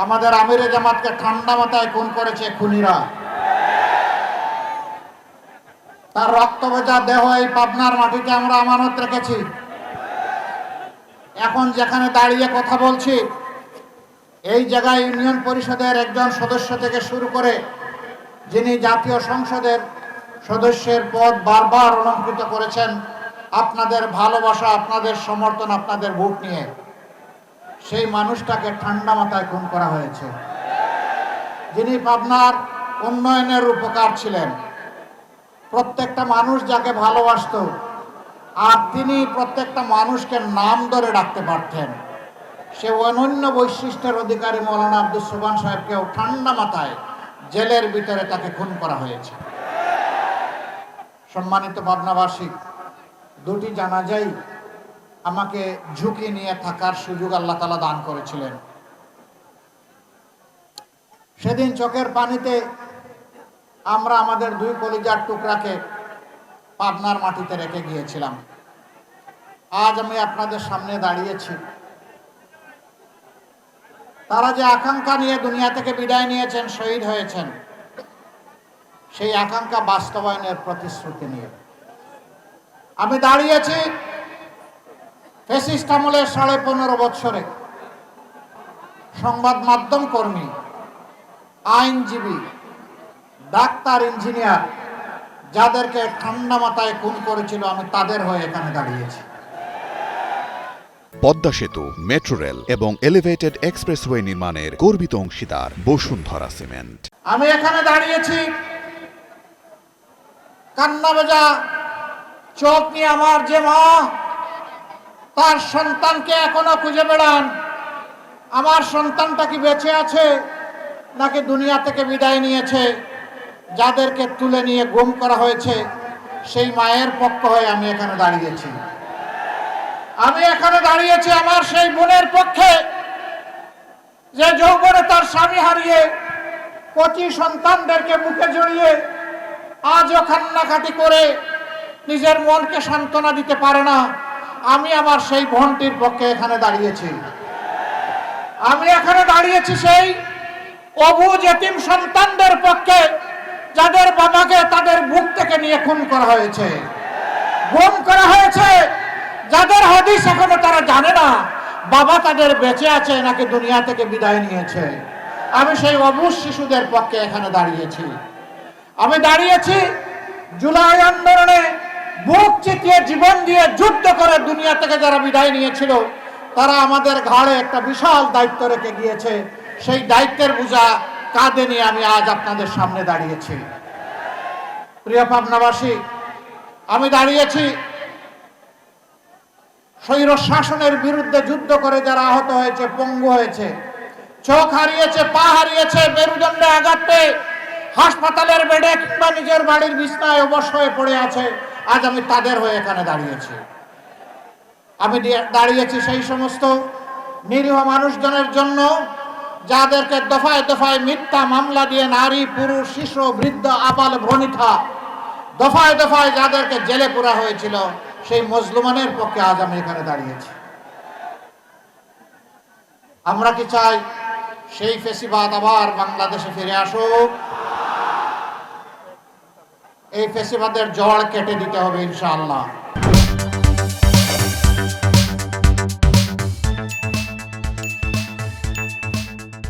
আমাদের আমিরে জামাতকে ঠান্ডা মাথায় খুন করেছে খুনিরা। তার রক্ত ভেজা দেহ এই পাবনার মাটিতে আমরা আমানত রেখেছি। এখন যেখানে দাঁড়িয়ে কথা বলছি, এই জায়গায় ইউনিয়ন পরিষদের একজন সদস্য থেকে শুরু করে যিনি জাতীয় সংসদের সদস্যের পদ বারবার অলঙ্কৃত করেছেন আপনাদের ভালোবাসা, আপনাদের সমর্থন, আপনাদের ভোট নিয়ে, সেই মানুষটাকে ঠান্ডা মাথায় খুন করা হয়েছে। যিনি পাবনার উন্নয়নের উপকার ছিলেন, প্রত্যেকটা মানুষ যাকে ভালোবাসত, আর তিনি প্রত্যেকটা মানুষকে নাম ধরে ডাকতে পারতেন, সে অনন্য বৈশিষ্ট্যের অধিকারী মৌলানা আব্দুস সোবহান সাহেবকেও ঠান্ডা মাথায় জেলের ভিতরে তাকে খুন করা হয়েছে। সম্মানিত পাবনাবাসী, দুটি জানাজাই আমাকে ঝুঁকি নিয়ে থাকার সুযোগ আল্লাহ তাআলা দান করেছিলেন। সেদিন চোখের পানিতে আমরা আমাদের দুই কলিজার টুকরাকে পাবনার মাটিতে রেখে গিয়েছিলাম। আজ আমি আপনাদের সামনে দাঁড়িয়েছি। তারা যে আকাঙ্ক্ষা নিয়ে দুনিয়া থেকে বিদায় নিয়েছেন, শহীদ হয়েছেন, সেই আকাঙ্ক্ষা বাস্তবায়নের প্রতিশ্রুতি নিয়ে আমি দাঁড়িয়েছি। ফ্যাসিস্ট আমলের 15.5 বছরে সংবাদ মাধ্যম কর্মী, আইনজীবী, ডাক্তার, ইঞ্জিনিয়ার যাদেরকে ঠান্ডা মাথায় খুন করেছিল, আমি তাদের হয়ে এখানে দাঁড়িয়েছি। পদ্মা সেতু, মেট্রো রেল এবং এলিভেটেড এক্সপ্রেসওয়ে নির্মাণের গর্বিত অংশীদার বসুন্ধরা সিমেন্ট। আমি এখানে দাঁড়িয়েছি কান্না ভেজা চোখ নিয়ে। আমার যে মা তার সন্তানকে এখনো খুঁজে বেড়ান, আমার সন্তানটা কি বেঁচে আছে নাকি দুনিয়া থেকে বিদায় নিয়েছে, যাদেরকে তুলে নিয়ে গুম করা হয়েছে, সেই মায়ের পক্ষ হয়ে আমি এখানে দাঁড়িয়েছি। আমি এখানে দাঁড়িয়েছি আমার সেই বোনের পক্ষে, যে যৌবনে তার স্বামী হারিয়ে কচি সন্তানদেরকে বুকে জড়িয়ে আজও কান্নাকাটি করে নিজের মনকে সান্ত্বনা দিতে পারে না। আমি আমার সেই বোনটির পক্ষে এখানে দাঁড়িয়েছি। আমি এখানে দাঁড়িয়েছি সেই অবুঝ এতিম সন্তানদের পক্ষে, যাদের বাবাকে তাদের বুক থেকে নিয়ে খুন করা হয়েছে, গুম করা হয়েছে, যাদের হদিস এখনো তারা জানে না বাবা তাদের বেঁচে আছে নাকি দুনিয়া থেকে বিদায় নিয়েছে। আমি সেই অবুঝ শিশুদের পক্ষে এখানে দাঁড়িয়েছি। আমি দাঁড়িয়েছি জুলাই আন্দোলনে বুক চিতিয়ে জীবন দিয়ে যুদ্ধ করে দুনিয়া থেকে যারা বিদায় নিয়েছিল, তারা আমাদের ঘাড়ে একটা বিশাল দায়িত্ব রেখে গিয়েছে। সেই দায়িত্বের বোঝা কাঁধে নিয়ে আমি আজ আপনাদের সামনে দাঁড়িয়েছি। প্রিয় পাবনাবাসী, আমি দাঁড়িয়েছি স্বৈর শাসনের বিরুদ্ধে যুদ্ধ করে যারা আহত হয়েছে, পঙ্গু হয়েছে, চোখ হারিয়েছে, পা হারিয়েছে, মেরুদণ্ডে আঘাত পেয়ে হাসপাতালের বেডে কিংবা নিজের বাড়ির বিছনায় অবশ হয়ে পড়ে আছে, আজ আমি তাদের হয়ে এখানে দাঁড়িয়েছি। আমি দাঁড়িয়েছি সেই সমস্ত নিরীহ মানুষজনের জন্য, যাদেরকে দফায় দফায় মিথ্যা মামলা দিয়ে নারী, পুরুষ, শিশু, বৃদ্ধ, আবাল বনিতা দফায় দফায় যাদেরকে জেলে পুরা হয়েছিল, সেই মজলুমানের পক্ষে আজ আমি এখানে দাঁড়িয়েছি। আমরা কি চাই সেই ফ্যাসিবাদ আবার বাংলাদেশে ফিরে আসুক? এই ফ্যাসিবাদের জড় কেটে দিতে হবে ইনশাআল্লাহ।